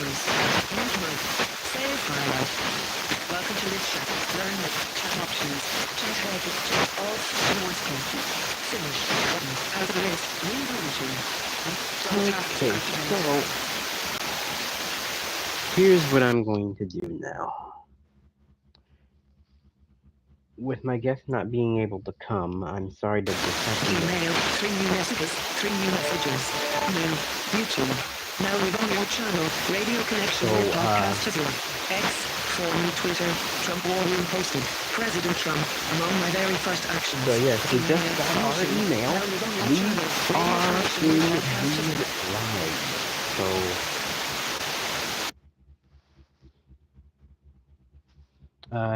Messages. Android. Save file. Welcome to Live Chat. Learn with chat options. Chat head. Chat off. Voice code. Finish. Button. Out of the list. Window routine. Double tap to Okay, activate. so here's what I'm going to do now. With my guest not being able to come, I'm sorry that this has to Email. 3 new messages. 3 new messages. New. YouTube. Now live on your channel. Radio connection So, with podcast to block. X. Formerly Twitter. Trump war room posted. President Trump. Among my very first actions. So yes, we just Email. got our YouTube. email. Now live on your We channel. Radio are connection with indeed podcast to block. live. So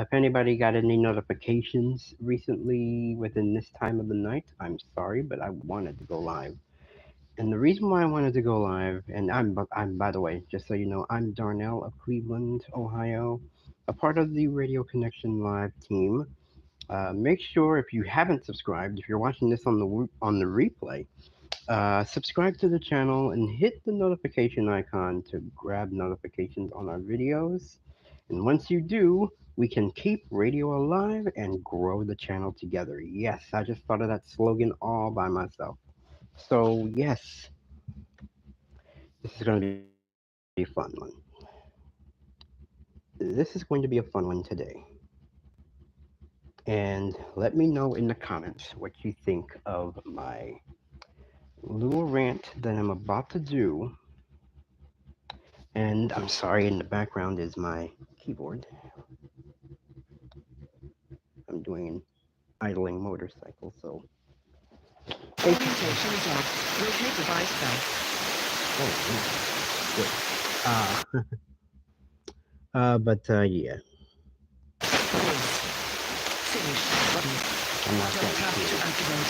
if anybody got any notifications recently within this time of the night, I'm sorry, but I wanted to go live. And the reason why I wanted to go live, and I'm by the way, just so you know, I'm Darnell of Cleveland, Ohio, a part of the Radio Connection Live team. Make sure if you haven't subscribed, if you're watching this on the replay, subscribe to the channel and hit the notification icon to grab notifications on our videos. And once you do, we can keep radio alive and grow the channel together. Yes, I just thought of that slogan all by myself. So, yes, this is going to be a fun one. This is going to be a fun one today. And let me know in the comments what you think of my little rant that I'm about to do. And I'm sorry, in the background is my keyboard. I'm doing an idling motorcycle, so. Orientation is off. Rotate device back. Oh, good. But yeah, Voice. Finish. Button. I'm not Double going tap to to. activate.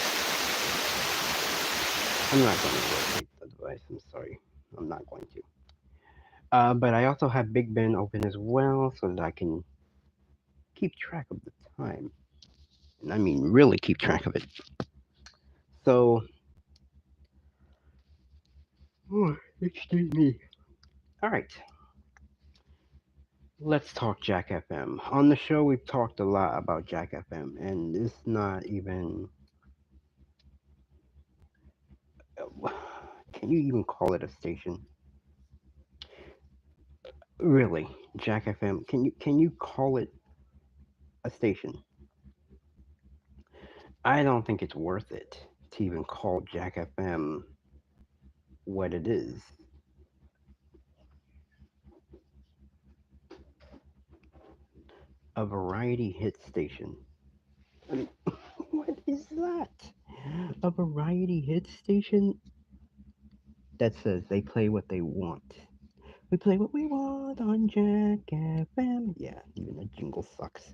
I'm not going to rotate the device. I'm sorry. I'm not going to. But I also have Big Ben open as well, so that I can keep track of the time. And I mean, really keep track of it. So, excuse me. All right. Let's talk Jack FM. On the show, we've talked a lot about Jack FM, and it's not even. Can you even call it a station? Really, Jack FM? Can you call it a station? I don't think it's worth it to even call Jack FM what it is. A variety hit station. I mean, what is that? A variety hit station that says they play what they want. We play what we want on Jack FM. Yeah, even the jingle sucks.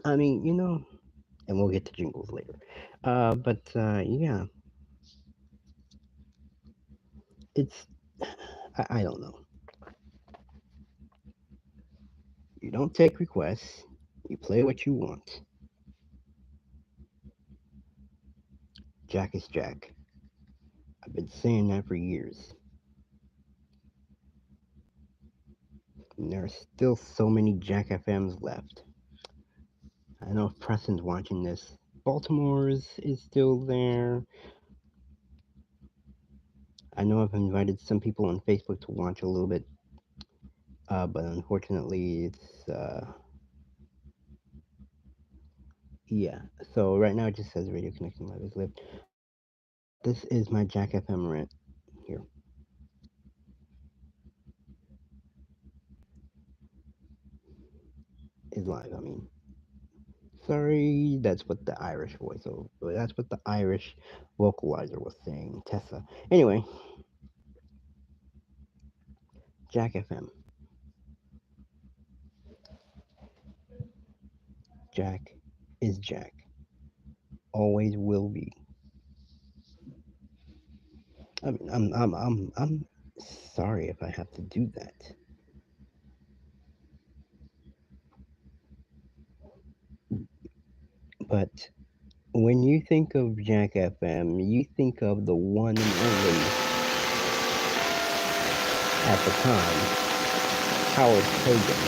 I mean, and we'll get to jingles later. But yeah, it's I don't know. You don't take requests. You play what you want. Jack is Jack. I've been saying that for years. And there are still so many Jack FMs left. I know if Preston's watching this. Baltimore's is still there. I know I've invited some people on Facebook to watch a little bit, but unfortunately, it's yeah. So right now it just says Radio Connection Live is lived. This is my Jack FM rant here. Is live. I mean, sorry, that's what the Irish voiceover. That's what the Irish vocalizer was saying. Tessa. Anyway, Jack FM. Jack is Jack. Always will be. I mean, I'm sorry if I have to do that. But when you think of Jack FM, you think of the one and only. at the time, Howard Hogan.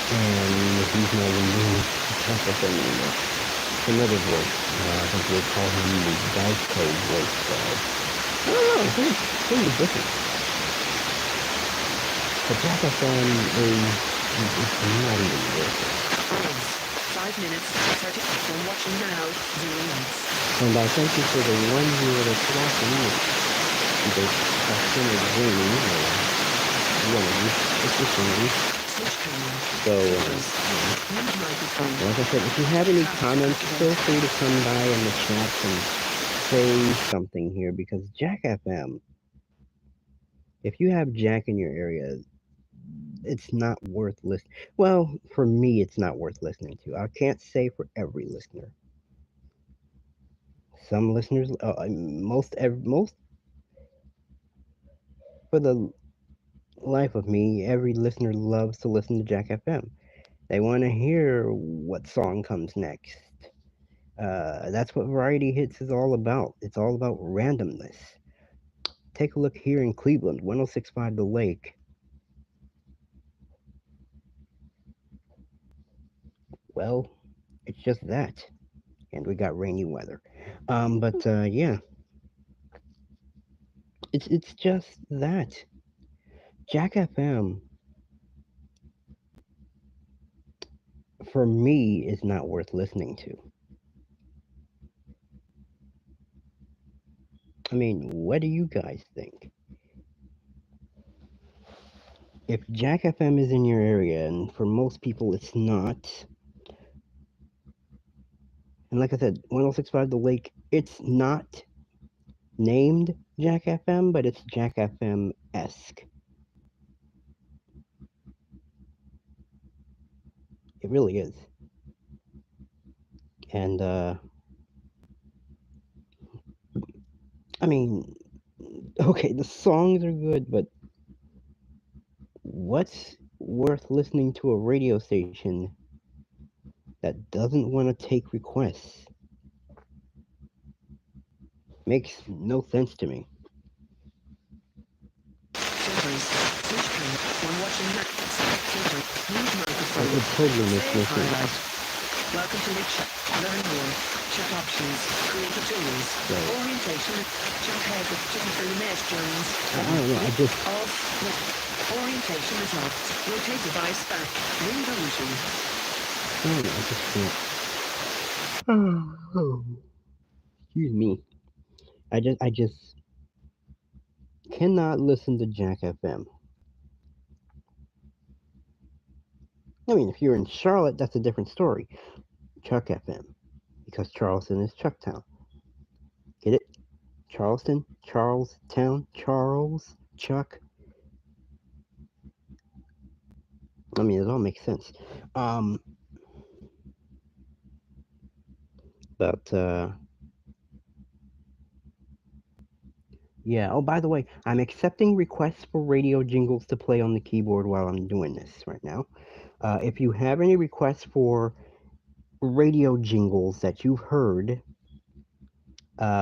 And he's not even doing Jack FM anymore. Another voice. I think we'll call him the Geico voice guy. I don't know. Here's the difference. But Jack FM is not even worth it. 5 minutes, 30. From watching now, 0 likes. And I thank you for the 1 year that's watching it. Because Austin is winning. It's just winning. Switch camera. So, Mute microphone. like I said, if you have any comments, feel free to come by in the chat and say something here. Because Jack FM, if you have Jack in your area, it's not worth listening. Well, for me, it's not worth listening to. I can't say for every listener. Some listeners, most for the life of me, every listener loves to listen to Jack FM. They want to hear what song comes next. That's what Variety Hits is all about. It's all about randomness. Take a look here in Cleveland, 1065 The Lake. Well, it's just that. And we got rainy weather. Yeah. It's just that. Jack FM for me is not worth listening to. I mean, what do you guys think? If Jack FM is in your area, and for most people it's not, and like I said, 1065 The Lake, it's not named Jack FM, but it's Jack FM-esque. It really is. And, I mean, okay, the songs are good, but what's worth listening to a radio station that doesn't want to take requests? Makes no sense to me. Filters. Switch camera. When watching now, select filter. Mute microphone. It totally makes no Save sense. highlight. Welcome to Lit Chat. Learn more. Chat options. Create tools. Right. Orientation. Chat head with Jennifer Lemaitre Jones. I don't know, I just... Off. Orientation is off. Rotate device back. Window routing. I don't know, I just can't. Oh, excuse me. I just cannot listen to Jack FM. I mean, if you're in Charlotte, that's a different story. Chuck FM, because Charleston is Chucktown. Get it? Charleston, Charlestown, Charles, Chuck. I mean, it all makes sense. Yeah, oh, by the way, I'm accepting requests for radio jingles to play on the keyboard while I'm doing this right now. If you have any requests for radio jingles that you've heard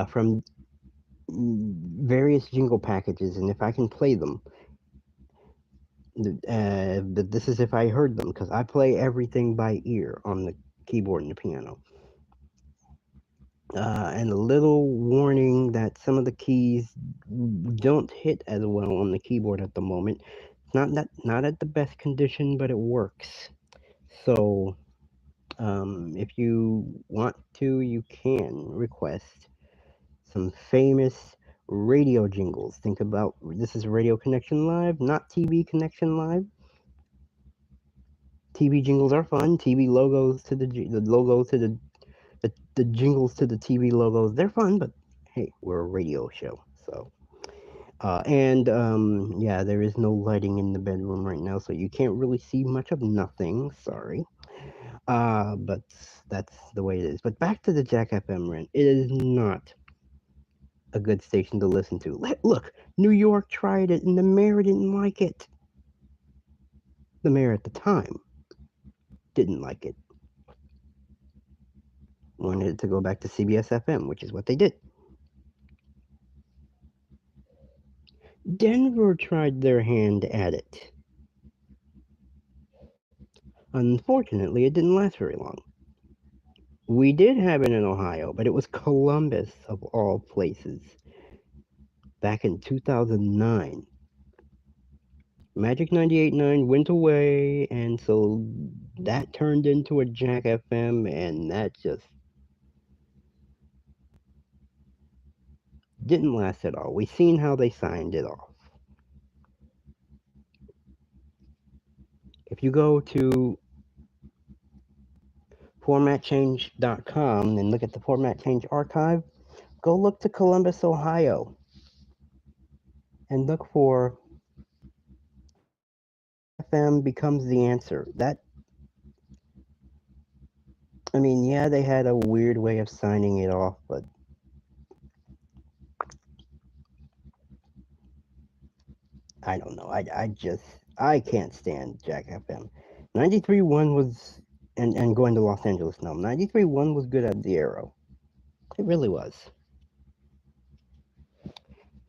from various jingle packages, and if I can play them, this is if I heard them, because I play everything by ear on the keyboard and the piano. And a little warning that some of the keys don't hit as well on the keyboard at the moment. It's not at the best condition, but it works. So if you want to, you can request some famous radio jingles. Think about, this is Radio Connection Live, not TV Connection Live. TV jingles are fun. TV logos to the logos to the jingles to the TV logos, they're fun, but hey, we're a radio show, so. Yeah, there is no lighting in the bedroom right now, so you can't really see much of nothing, sorry. But that's the way it is. But back to the Jack FM rant. It is not a good station to listen to. Look, New York tried it, and the mayor didn't like it. The mayor at the time didn't like it. Wanted it to go back to CBS FM, which is what they did. Denver tried their hand at it. Unfortunately, it didn't last very long. We did have it in Ohio, but it was Columbus, of all places, back in 2009. Magic 98.9 went away, and so that turned into a Jack FM, and that just didn't last at all. We seen how they signed it off. If you go to formatchange.com and look at the format change archive, go look to Columbus, Ohio, and look for Jack FM becomes the answer. That, I mean, yeah, they had a weird way of signing it off, but I don't know. I can't stand Jack FM. 93.1 was, and going to Los Angeles now. 93.1 was good at the Arrow. It really was.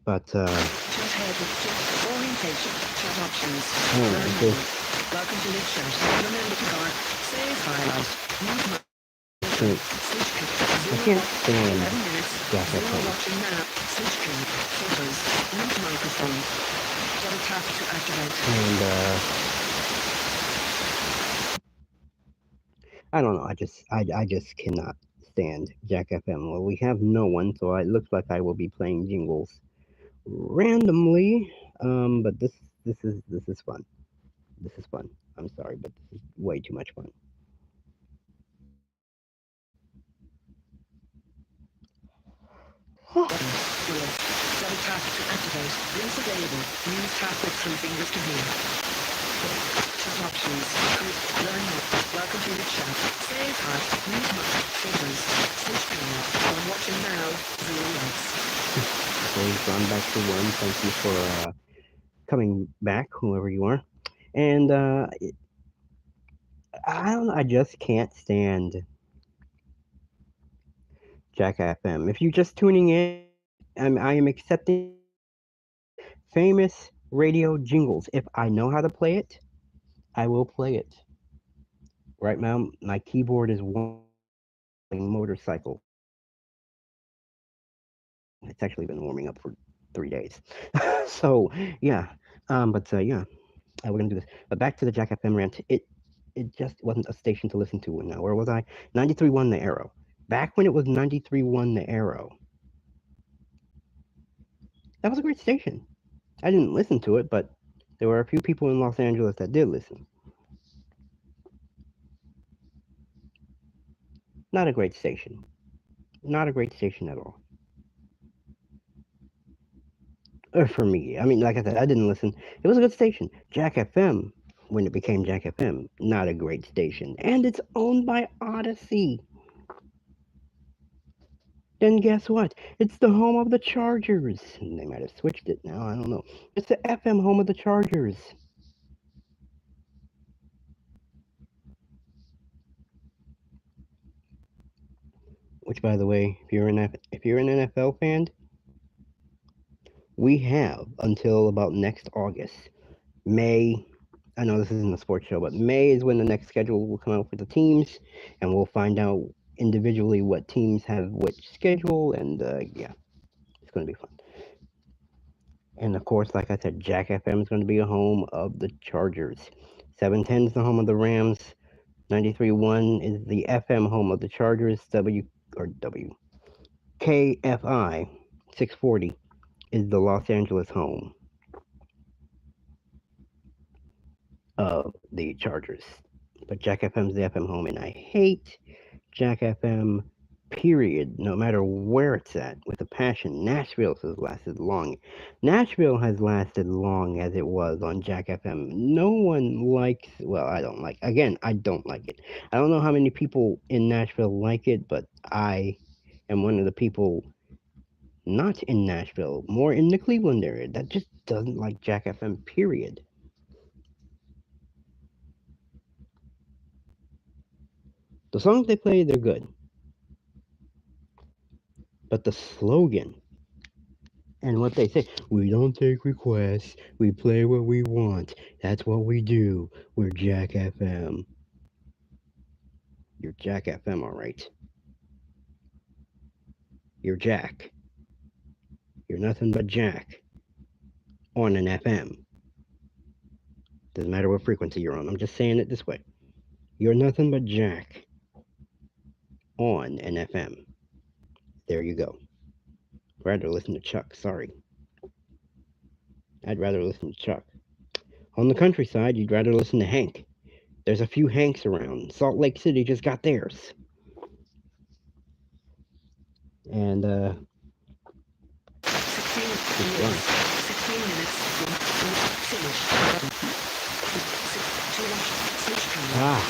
But Chat head with chat orientation. Chat options. oh Learn my more. goodness, Welcome to live chat. Remember to guard. Save highlight. Mute monitor. Switch pick. I Zero can't watch. stand 11 minutes. Jack Zero FM. watching now. Switch tree. Photos. Mute microphone. Double tap to activate. And I don't know. I just cannot stand Jack FM. Well, we have no one, so it looks like I will be playing jingles randomly. But this is fun. This is fun. I'm sorry, but this is way too much fun. Button. Wheel. Double tap to activate. Links available. Use tap with three fingers to view. Chat options. Learn more. Welcome to the chat. Save heart. Mute mic. Filters. Switch panel. On watching now. Zero likes. So we've gone back to one. Thank you for coming back, whoever you are. And I don't know. I just can't stand Jack FM. If you're just tuning in, I am accepting famous radio jingles. If I know how to play it, I will play it. Right now, my keyboard is motorcycle. It's actually been warming up for 3 days. So yeah, but yeah, we're gonna do this. But back to the Jack FM rant. It just wasn't a station to listen to. Now where was I? 93.1 The Arrow. Back when it was 93.1 The Arrow, that was a great station. I didn't listen to it, but there were a few people in Los Angeles that did listen. Not a great station. Not a great station at all. For me, I mean, like I said, I didn't listen. It was a good station. Jack FM, when it became Jack FM, not a great station. And it's owned by Odyssey. Then guess what? It's the home of the Chargers. They might have switched it now. I don't know. It's the FM home of the Chargers. Which, by the way, if you're an NFL fan, we have until about next August. May. I know this isn't a sports show, but May is when the next schedule will come out for the teams, and we'll find out individually what teams have which schedule, and yeah, it's going to be fun. And of course, like I said, Jack FM is going to be a home of the Chargers. 710 is the home of the Rams. 93.1 is the FM home of the Chargers. KFI 640 is the Los Angeles home of the Chargers. But Jack FM's the FM home, and I hate Jack FM, period, no matter where it's at, with a passion. Nashville has lasted long. Nashville has lasted long as it was on Jack FM. No one likes, well, I don't like, again, I don't like it. I don't know how many people in Nashville like it, but I am one of the people not in Nashville, more in the Cleveland area, that just doesn't like Jack FM, period. The songs they play, they're good, but the slogan, And what they say, we don't take requests, we play what we want. That's what we do. We're Jack FM. You're Jack FM, all right. You're Jack. You're nothing but Jack on an FM. Doesn't matter what frequency you're on. I'm just saying it this way. You're nothing but Jack on an FM. There you go. Rather listen to Chuck. Sorry. I'd rather listen to Chuck. On the countryside, you'd rather listen to Hank. There's a few Hanks around. Salt Lake City just got theirs. And 16 it's minutes. fun. 16 minutes. Finish. Ah,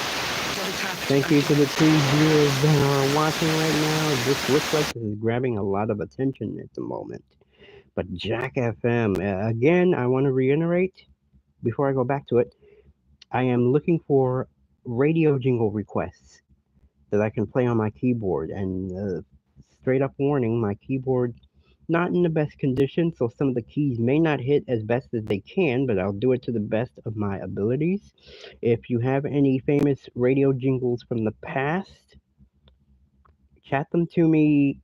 thank you to the 2 viewers that are watching right now. This looks like this is grabbing a lot of attention at the moment. But Jack FM, again, I want to reiterate before I go back to it, I am looking for radio jingle requests that I can play on my keyboard. And straight up warning, my keyboard not in the best condition, so some of the keys may not hit as best as they can, but I'll do it to the best of my abilities. If you have any famous radio jingles from the past, chat them to me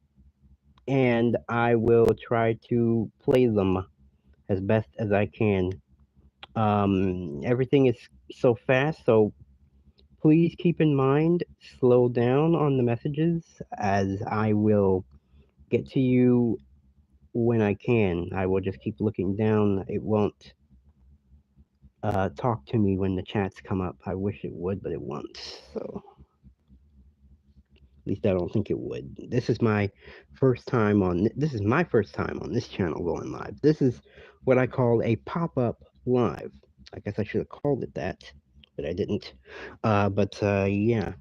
and I will try to play them as best as I can. Everything is so fast, so please keep in mind, slow down on the messages as I will get to you when I can. I will just keep looking down. It won't talk to me when the chats come up. I wish it would, but it won't. So at least I don't think it would. This is my first time on. This is my first time on this channel going live. This is what I call a pop-up live. I guess I should have called it that, but I didn't. Yeah.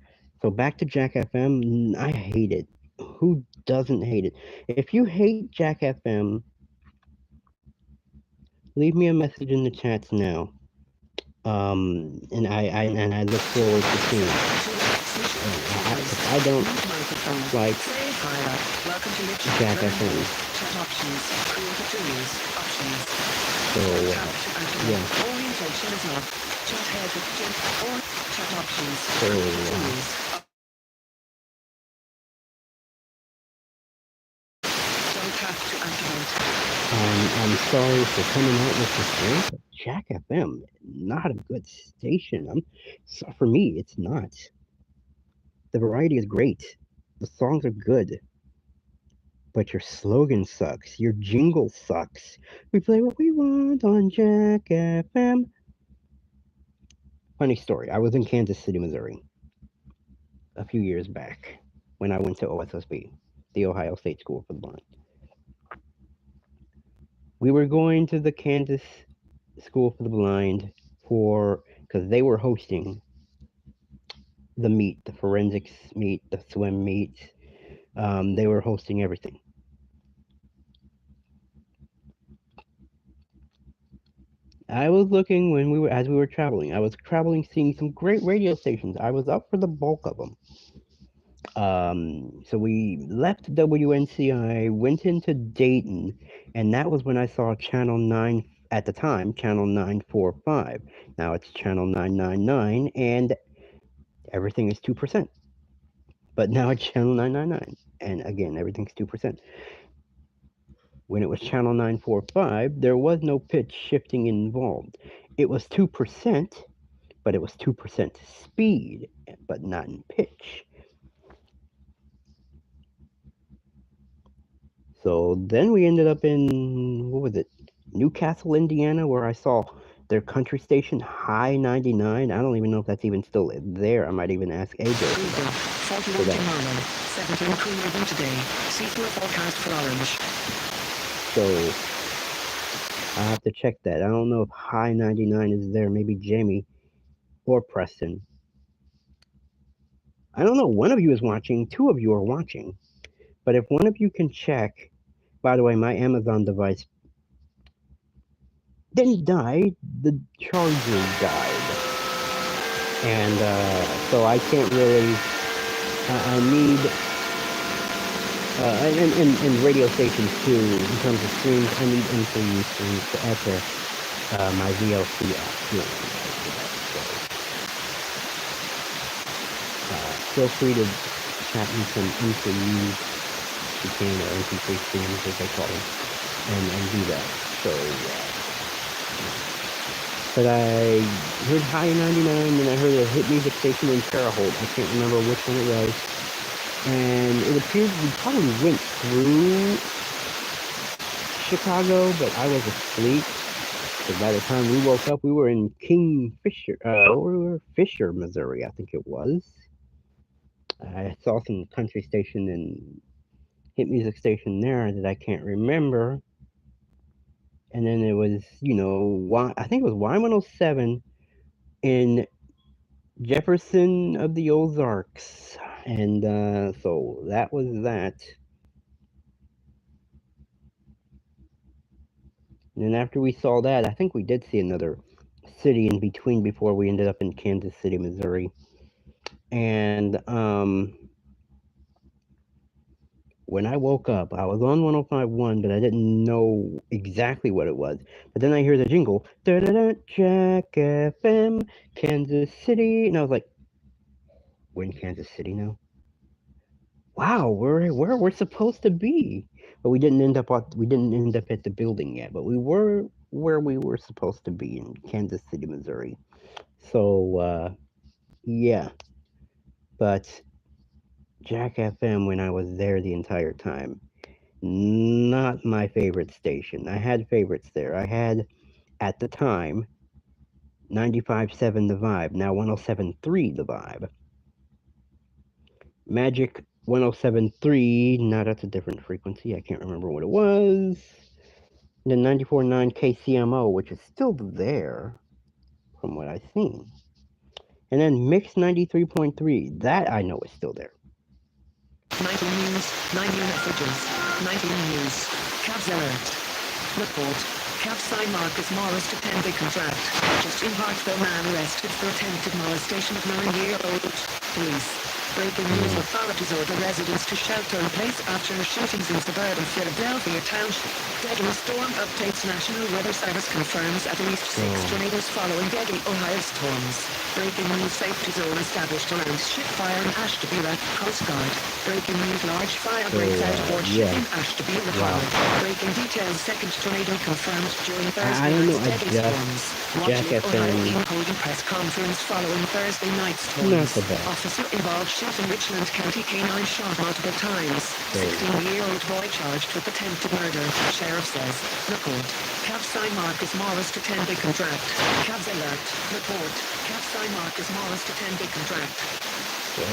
So back to Jack FM. I hate it. Who doesn't hate it? If you hate Jack FM, leave me a message in the chats now. And I look forward to seeing it. If I don't like Jack FM, so yeah. So I'm sorry for coming out with this rant, but Jack FM, not a good station. So for me, it's not. The variety is great. The songs are good. But your slogan sucks. Your jingle sucks. We play what we want on Jack FM. Funny story. I was in Kansas City, Missouri a few years back when I went to OSSB, the Ohio State School for the Blind. We were going to the Kansas School for the Blind because they were hosting the meet, the forensics meet, the swim meet. They were hosting everything. I was looking as we were traveling. I was traveling, seeing some great radio stations. I was up for the bulk of them. So we left WNCI, went into Dayton, and that was when I saw Channel 9 at the time, Channel 945. Now it's Channel 999, and everything is 2%. But now it's Channel 999, and again, everything's 2%. When it was Channel 945, there was no pitch shifting involved. It was 2%, but it was 2% speed, but not in pitch. So then we ended up in, Newcastle, Indiana, where I saw their country station, High 99. I don't even know if that's even still there. I might even ask AJ for that. 17 cooler today. Seasonal forecast for orange. So I have to check that. I don't know if High 99 is there. Maybe Jamie or Preston. I don't know. One of you is watching. 2 of you are watching. But if one of you can check, by the way, my Amazon device didn't die. The charger died. And so I can't really, I need and radio stations too. In terms of streams, I need MCU streams to add to my VLC app here. Feel free to chat me some MCU if you can, or MP3 streams as they call them, and do that. So, but I heard High 99, and I heard a hit music station in Terre-Haute. I can't remember which one it was. And it appears we probably went through Chicago, but I was asleep. So by the time we woke up, we were in Fisher, Missouri, I think it was. I saw some country station and hit music station there that I can't remember. And then it was, I think it was Y107 in Jefferson of the Ozarks. And so that was that. And then after we saw that, I think we did see another city in between before we ended up in Kansas City, Missouri. And when I woke up, I was on 105.1, but I didn't know exactly what it was. But then I hear the jingle, da-da-da, Jack FM, Kansas City, and I was like, we're in Kansas City now? Wow, we're supposed to be. But we didn't end up at the building yet, but we were where we were supposed to be in Kansas City, Missouri. So yeah. But Jack FM, when I was there the entire time, not my favorite station. I had favorites there. I had, at the time, 95.7 The Vibe, now 107.3 The Vibe. Magic 107.3, now that's a different frequency. I can't remember what it was. And then 94.9 KCMO, which is still there, from what I've seen. And then Mix 93.3, that I know is still there. 19 news, 9 new messages, 19 news, Cavs alert. Report, Cavs sign Marcus Morris to 10-day contract. Just in Hartsville, man arrested for attempted molestation of 9-year-old. Police. Breaking news, authorities order residents to shelter in place after shootings in suburban Philadelphia Township. Deadly storm updates. National Weather Service confirms at least 6 tornadoes following deadly Ohio storms. Breaking news, safety zone established around shipfire in Ashtabula, Coast Guard. Breaking news, large fire breaks out aboard ship in Ashtabula Harbor. Breaking details, second tornado confirmed during Thursday night's deadly storms. Watch Ohio holding press conference following Thursday night's storms. Officer involved shot in Richland County. Canine shot multiple times. 16-year-old boy charged with attempted murder. Sheriff says. Report. Cavs sign Marcus Morris to 10-day contract. Cavs alert. Report. Cavs sign Marcus Morris to 10-day contract. Well,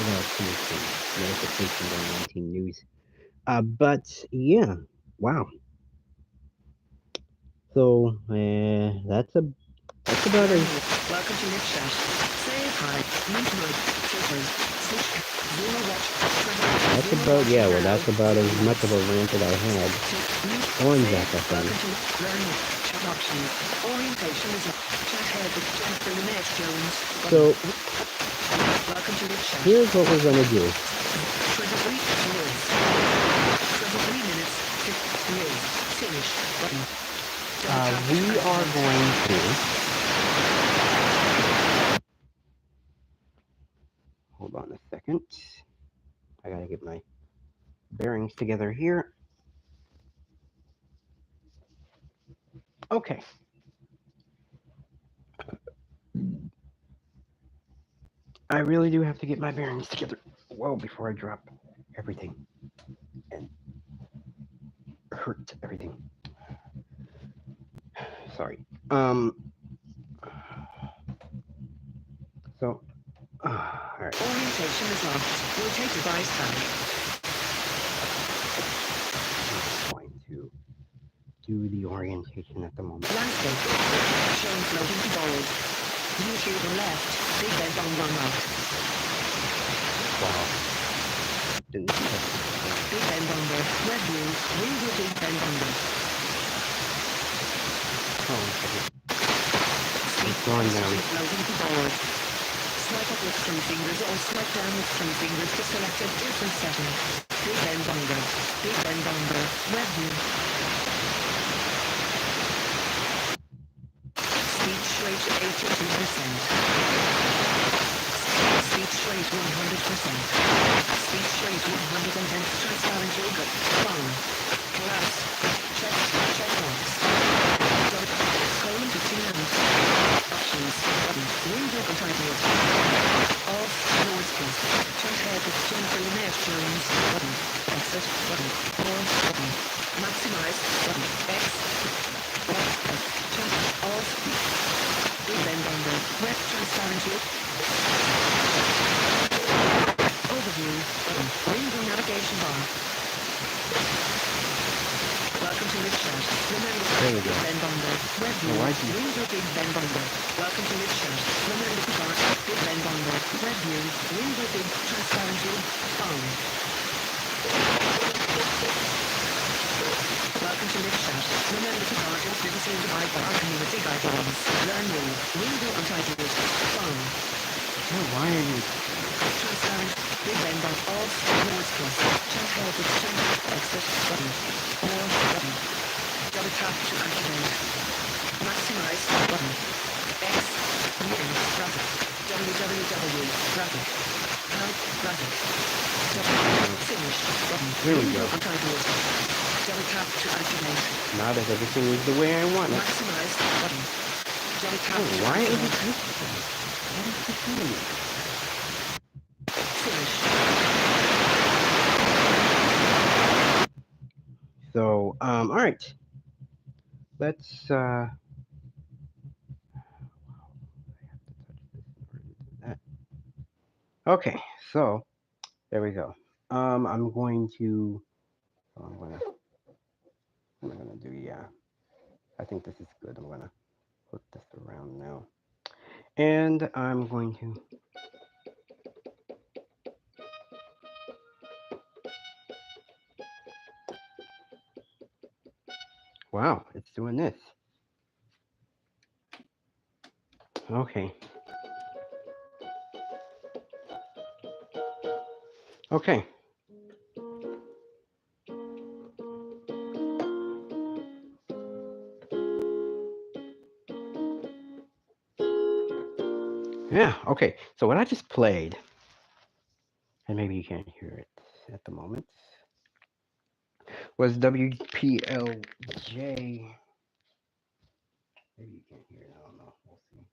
notification on 19 News. But yeah, wow. So that's about it. Welcome to Live Chat. Say hi. Meet Mike. Twitter. Zero watch. That's about as much of a rant that I had on Jack FM. Learn chat options. Orientation is up. Chat head with Jennifer Lynette Jones. So welcome to Live Chat. Here's what we're gonna do. 23 minutes. 23 minutes. News. Finish. Button. We are going to hold on a second. I gotta get my bearings together here. Okay. I really do have to get my bearings together well before I drop everything and hurt everything. Sorry. So, all right. Orientation is on. Rotate device back. I'm going to do the orientation at the moment. Landscape. Showing floating to bold. View to the left. Big bend on one out. Wow. Didn't see that. Big bend under. Red blue. Wing blue big bend under. Oh, okay. It's going down. Floating to board. Swipe up with three fingers or swipe down with three fingers to select a different setting. Big Ben Bongo. Big Ben Bongo. Web view. Speech rate 82%. Speech rate 100%. Speech rate 110. Transparent yoga. Phone. Collapse. Check. Checkbox. Colon 59. Options. Button. Window untitled. Off. Noise plus. Turn head with Jennifer Lynette Jones. Button. Exit. Button. More. Button. Maximize. Button. X. Turn off. Big Ben Bongo. Web transparent yoga. Overview. Button. Window navigation bar. Welcome to Live Chat. Remember There we Big go. Ben Bongo. Web view. why'd you- Window Big Ben Bongo. Welcome to Live Chat. Remember the bar. Big Ben Bongo. Web view. Window Big transparent view. Phone. Welcome to Live Chat. Remember to guard your privacy and abide by our community guidelines. Learn more. Window untitled. Phone. Oh, why are you? Transparent. Big Ben Bongo. Off. Noise plus. Change head with change. Exit. Button. More. Button. Double tap to activate. Maximize. Button. X. UN. Graphic. www. Graphic. Help. Graphic. Finish. Button. Here we go. Untitled. Double tap to activate. Now that everything is the way I want it. Maximize. Button. Double tap Oh, to why is it activate. this way? What is this doing? Finish. So, all right. Let's, okay, so there we go. I'm going to, oh, what am I gonna do? Yeah, I think this is good. I'm gonna put this around now. And I'm going to, wow, it's doing this. Okay. Okay. Yeah, okay. So what I just played, and maybe you can't hear it at the moment, was WPLJ. Maybe you can't hear it. I don't know. We'll see.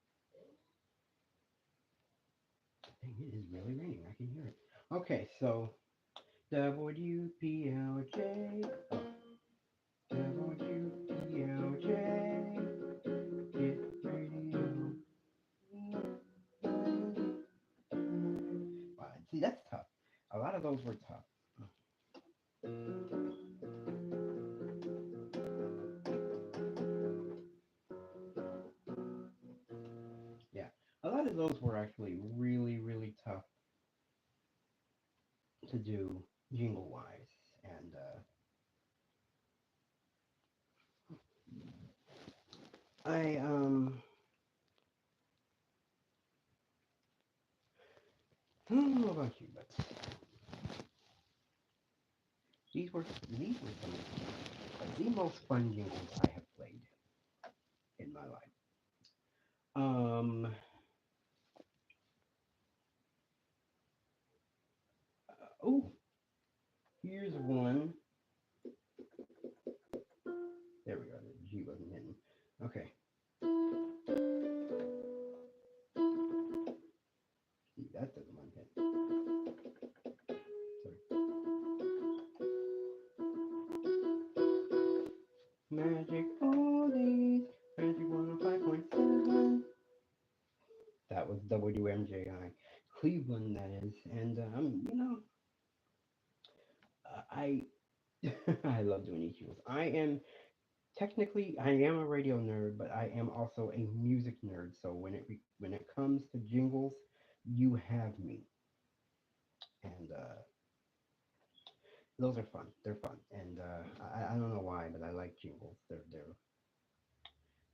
Dang, it is really raining. I can hear it. Okay, so WPLJ. Oh, WPLJ. Hit radio. Wow, see, that's tough. A lot of those were tough. Yeah, a lot of those were actually really, really tough to do jingle wise. And I don't know about you, but these were some of the most fun jingles I have played in my life. Um, oh, here's one. There we go. The G wasn't hidden. Okay. See, that doesn't want to hit. Magic Oldies, Magic 105.7. That was WMJI, Cleveland, that is. And I I love doing these shows. I am a radio nerd, but I am also a music nerd. So when it comes to jingles, you have me, and those are fun. They're fun, and I don't know why, but I like jingles. They're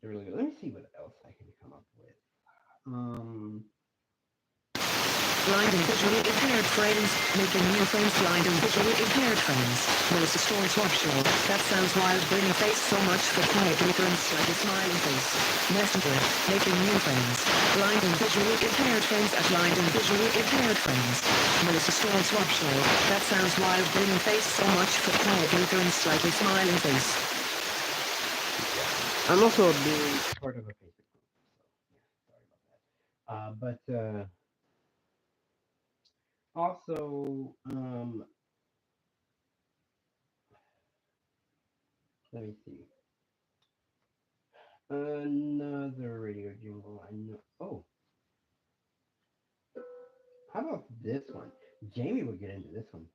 really good. Let me see what else I can come up with. Um, blind and visually impaired friends, making new friends, blind and visually impaired friends. Melissa Storm Swap Show, that sounds wild, bring a face so much for quiet glitter and like a smiling face. Messenger, making new friends, blind and visually impaired friends at blind and visually impaired friends. Melissa Storm Swap Show, that sounds wild, bring a face so much for quiet glitter and slightly smiling face. I'm also a big part of a Facebook group, so yeah, sorry about that. But also, let me see. Another radio jingle. I know. Oh, how about this one? Jamie would get into this one.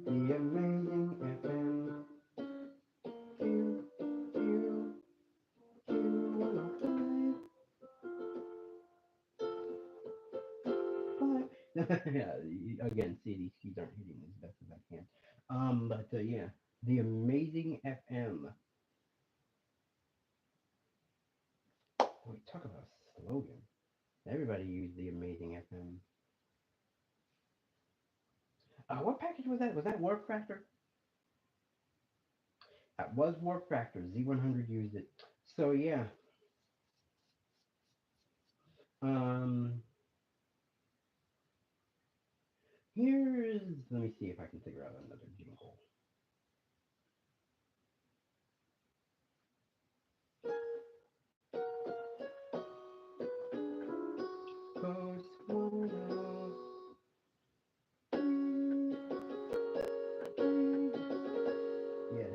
The amazing FM. Q, Q, yeah, again, see, these keys aren't hitting as best as I can. But yeah, the amazing FM. We talk about a slogan. Everybody used the amazing FM. What package was that? Was that Warp Factor? That was Warp Factor. Z100 used it. So yeah. Um. Here's. Let me see if I can figure out another jingle. Coast 103. Yeah,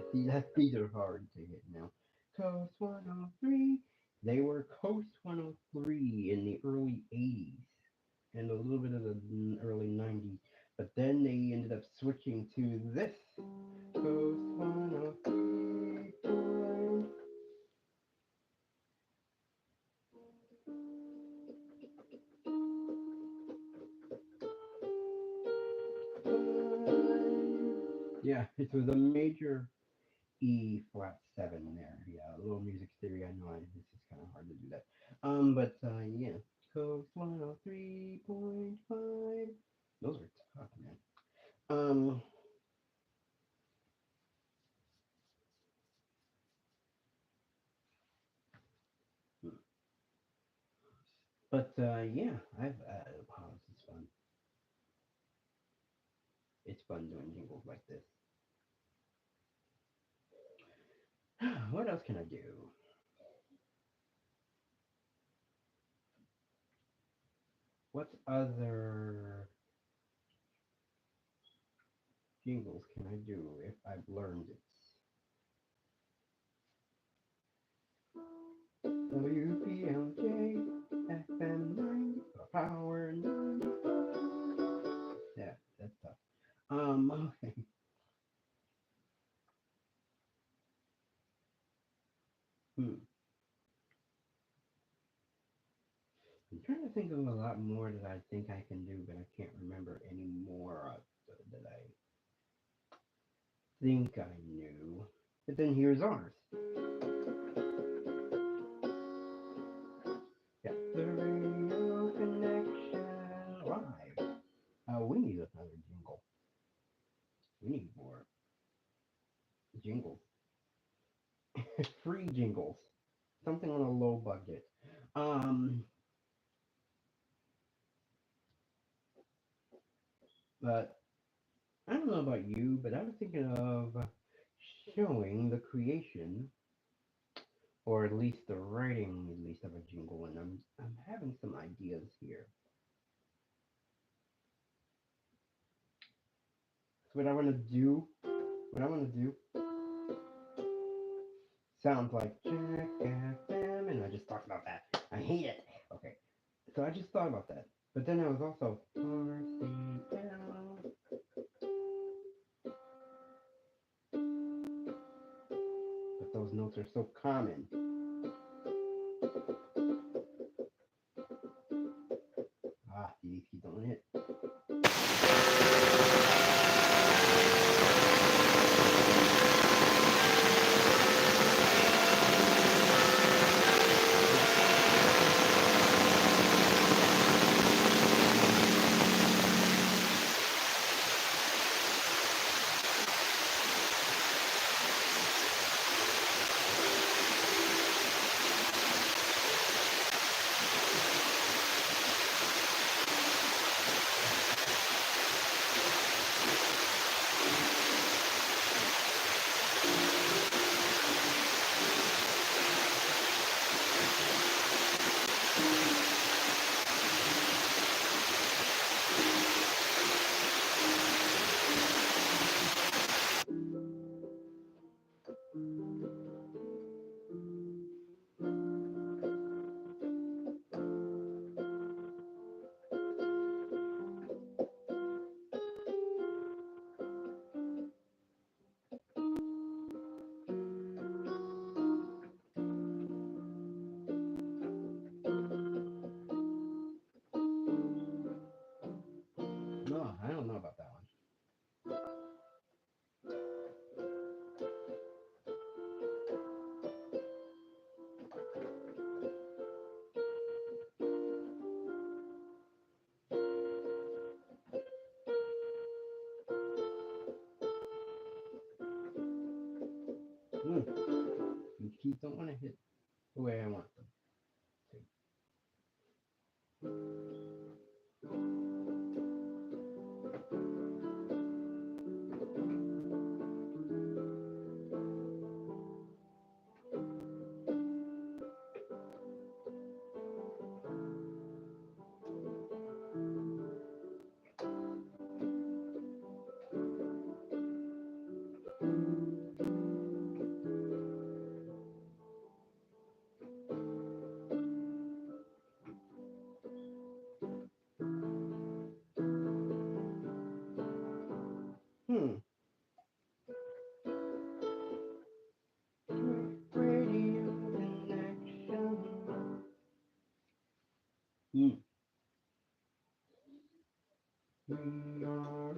these are hard to hit now. Coast 103. They were Coast 103 in the early 80s and a little bit of the early 90s. But then they ended up switching to this Coast 103. Yeah, it was a major E flat 7 there. Yeah, a little music theory. I know this is kind of hard to do that. But yeah, Coast 103.5. Those are tough, man. Um, but yeah, I've wow, this is fun. It's fun doing jingles like this. What else can I do? What other jingles can I do if I've learned it? WPLJ FM 90 Power 90. Yeah, that's tough. Okay. Hmm. I'm trying to think of a lot more that I think I can do, but I can't remember any more that I think I knew. But then here's ours. Yeah, the radio connection live. We need another jingle. We need more jingles. Free jingles. Something on a low budget. Um, but I don't know about you, but I was thinking of showing the creation, or at least the writing, at least of a jingle, and I'm having some ideas here. So what I want to do, sounds like Jack FM, and I just talked about that. I hate it. Okay, so I just thought about that, but then I was also RCL, but those notes are so common. These keys don't hit. the way I want them. Radio connection. We are.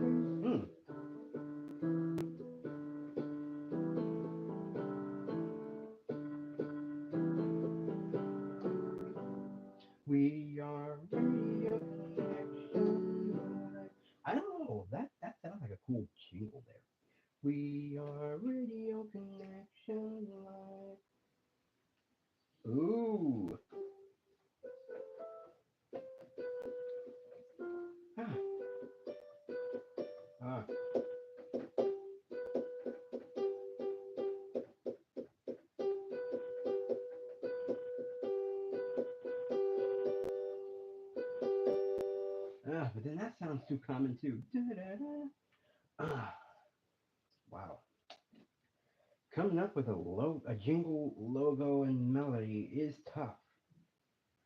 We are radio connection. I don't know. That sounds like a cool jingle there. We are radio connection live. Ooh. Ah. But then that sounds too common too. Wow. Coming up with a jingle logo and melody is tough.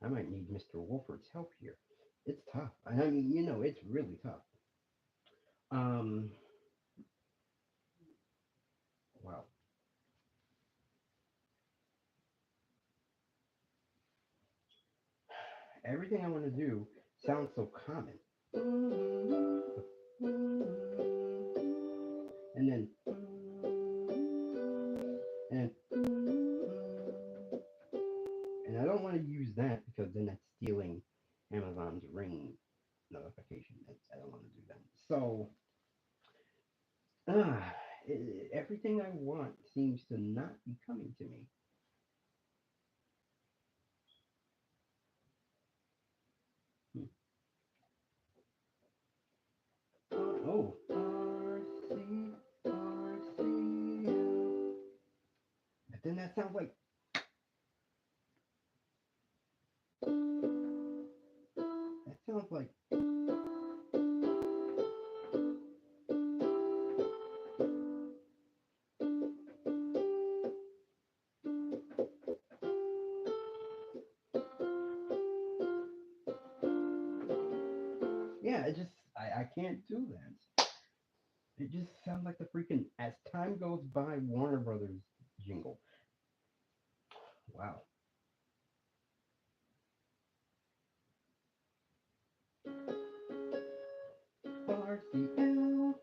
I might need Mr. Wolford's help here. It's tough. I mean, it's really tough. Wow. Everything I want to do sounds so common. And then and I don't want to use that because then that's stealing Amazon's Ring notification. I don't want to do that. So everything I want seems to not be coming to me. But then that sounds like I can't do that. It just sounds like the freaking As Time Goes By Warner Brothers jingle. Wow. RCL.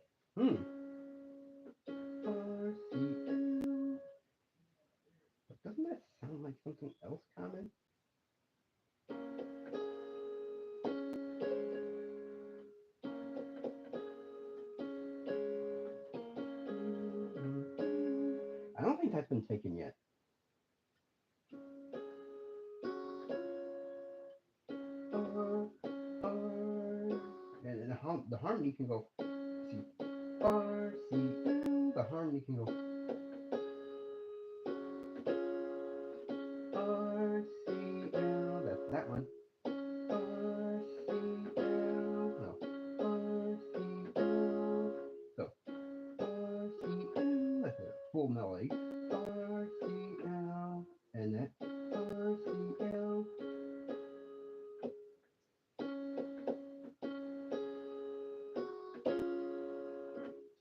RCL. But doesn't that sound like something else common? I don't think that's been taken yet. And the harmony can go. See, RCL. The harmony can go. RCL. That's that one. RCL. No. RCL. So RCL. That's a full melody. RCL. And that RCL.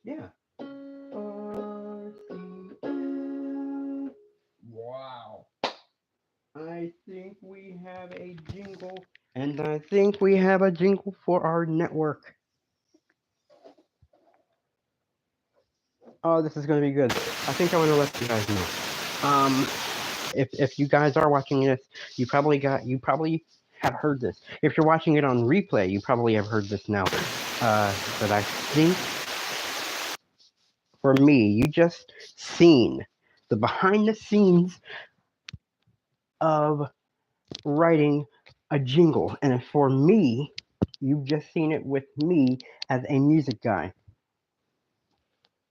Yeah. RCL. Wow. I think we have a jingle. And I think we have a jingle for our network. Oh, this is going to be good. I think I want to let you guys know. If you guys are watching this, you probably have heard this. If you're watching it on replay, you probably have heard this now. But I think for me, you just seen the behind the scenes of writing a jingle. And for me, you've just seen it with me as a music guy.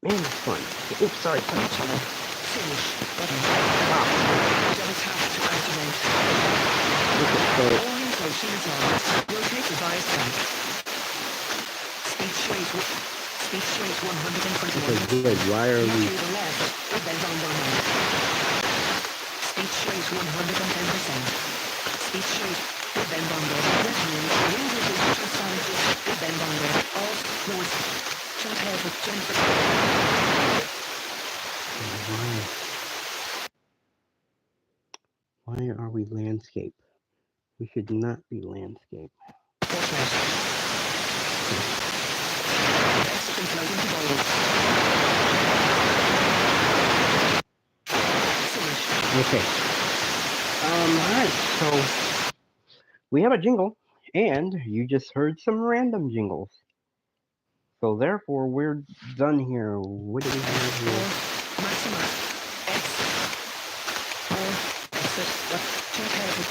Man, it's fun. Oops, sorry. Finish button. Wow. Double tap to activate. Okay, so Orientation is on. Rotate device back. Speech rate 121. okay, good. Why are Now we? to the left. Bend on the right. Speech rate 110%. Speech rate. Bend on the revenue. Wind digital sound. Bend on the alt north. Chat head with Jennifer. Why are we landscape? We should not be landscape. Portrait. Exit and float into bold. Finish. Okay. Alright, so we have a jingle, and you just heard some random jingles. So therefore, we're done here. What do we have here? Maximize. X. Or exit. What? Check head.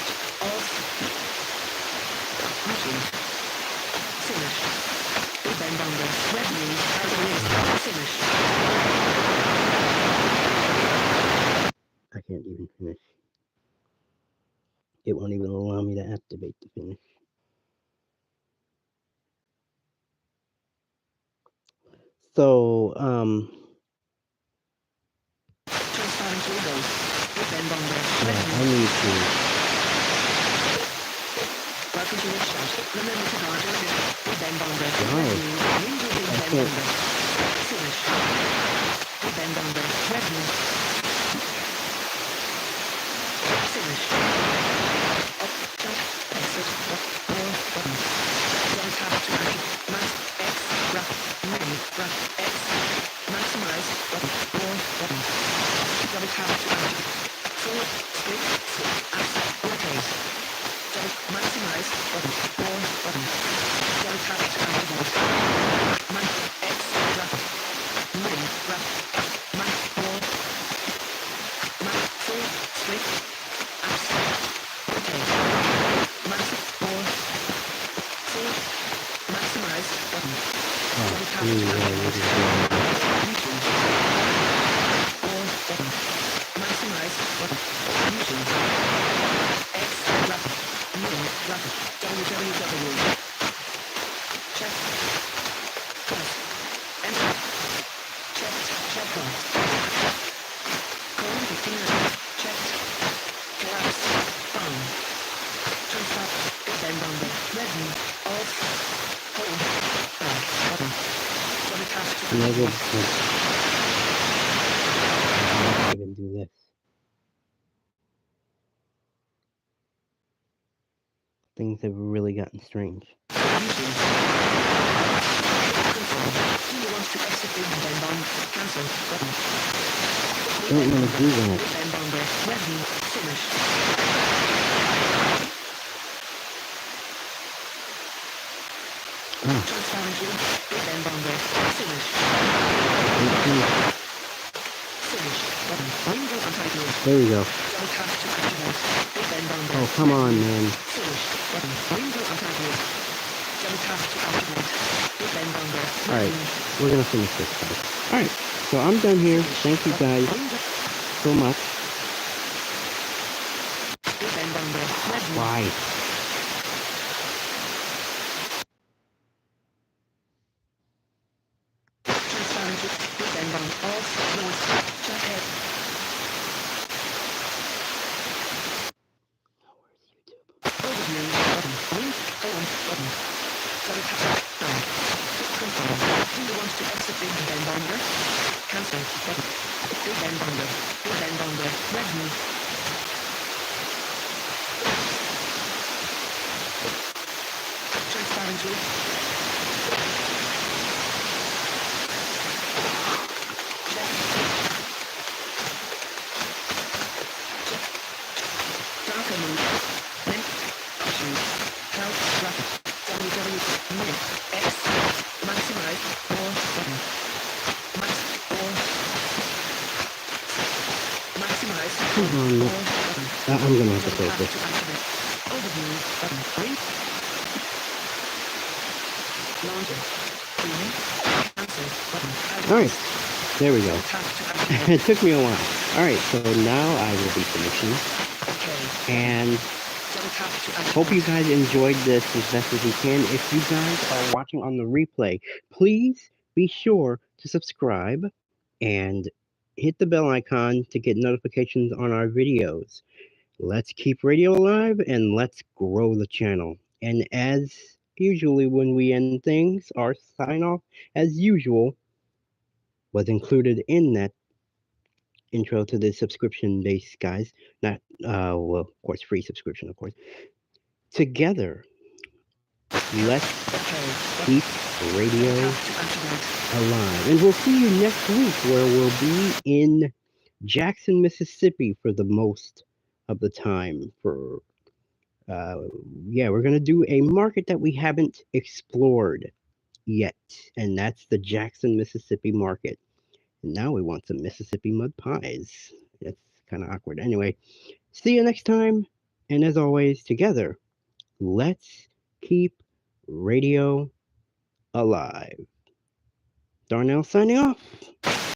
Off. Machine. Finish. Bend on the revenue. Out of list. Finish. I can't even finish. It won't even allow me to activate the finish. So, Transparent logo. Bend on the yeah, I revenue. need to. Welcome to the chat. Remember to guard your lip. Bend on the Wow. revenue. Window big I bend on the finish. Bend on the revenue. Finish. Up, chat, exit, up, more, button. Double tap to activate. Max, X, wrap, menu, wrap, X, maximize, button, more, button. Double tap to activate. Forward, split, access, rotate. Double, maximize, button, more, button. Double tap to activate. Max, X, wrap, menu, wrap, max, more. Max, full, split, access, rotate. Max, more. Full, maximize, button. Double tap to Anyway, what activate. is going YouTube. More button. Maximize button. YouTube. X rapid. Middle rapid. www. Check. Plus. Enter. Checked. Checkbox. Colon 15. Checked. Collapse. Found. Transfer. Bend on the revenue. Off. Hold. Back. Button. Double tap to on? activate. I can do this. Things have really gotten strange. YouTube. Confirm. Do you want to exit the bend on cancel button? Don't want to do that. Bend on the revenue finish. Transparent view. Bend on the finish. Finish button. Window untitled. There we go. Double tap to activate. Bend on the Oh, come on, man. finish button. Window untitled. Double tap to activate. Bend on the Alright, we're gonna finish this, guys. Alright, so I'm done here. Thank you guys so much. Bend on the revenue. Why? Transparent view. Bend on off north. Check head. Overview button. Wind on button. Double tap. Done. Confirm. Do you want to exit big bend under? Cancel button. Big bend under. Big bend under. Revenue. Transparent view. Check. Darker mode. Link. Options. Help. Rapid. www. Minute. X. Maximize. More. Button. Max. More. Maximize. Come on. More. Button. I'm gonna have to Double close tap this. to activate. Overview button. Ring. Launcher. Cleaning. Cancel button. Out of All right, list. there we go. Double tap to activate. It took me a while. All right, so now I will be finishing, Okay. and Double tap to activate. hope you guys enjoyed this as best as you can. If you guys are watching on the replay, please be sure to subscribe and hit the bell icon to get notifications on our videos. Let's keep radio alive and let's grow the channel. And as usually when we end things, our sign off, as usual, was included in that intro to the subscription base, guys. Not, well, of course, free subscription, of course. Together, let's Okay. keep radio Double tap to activate. alive. And we'll see you next week where we'll be in Jackson, Mississippi for the most of the time. For yeah, we're gonna do a market that we haven't explored yet, and that's the Jackson, Mississippi market. And now we want some Mississippi mud pies. That's kind of awkward. Anyway, see you next time. And as always, together, let's keep radio alive. Darnell signing off.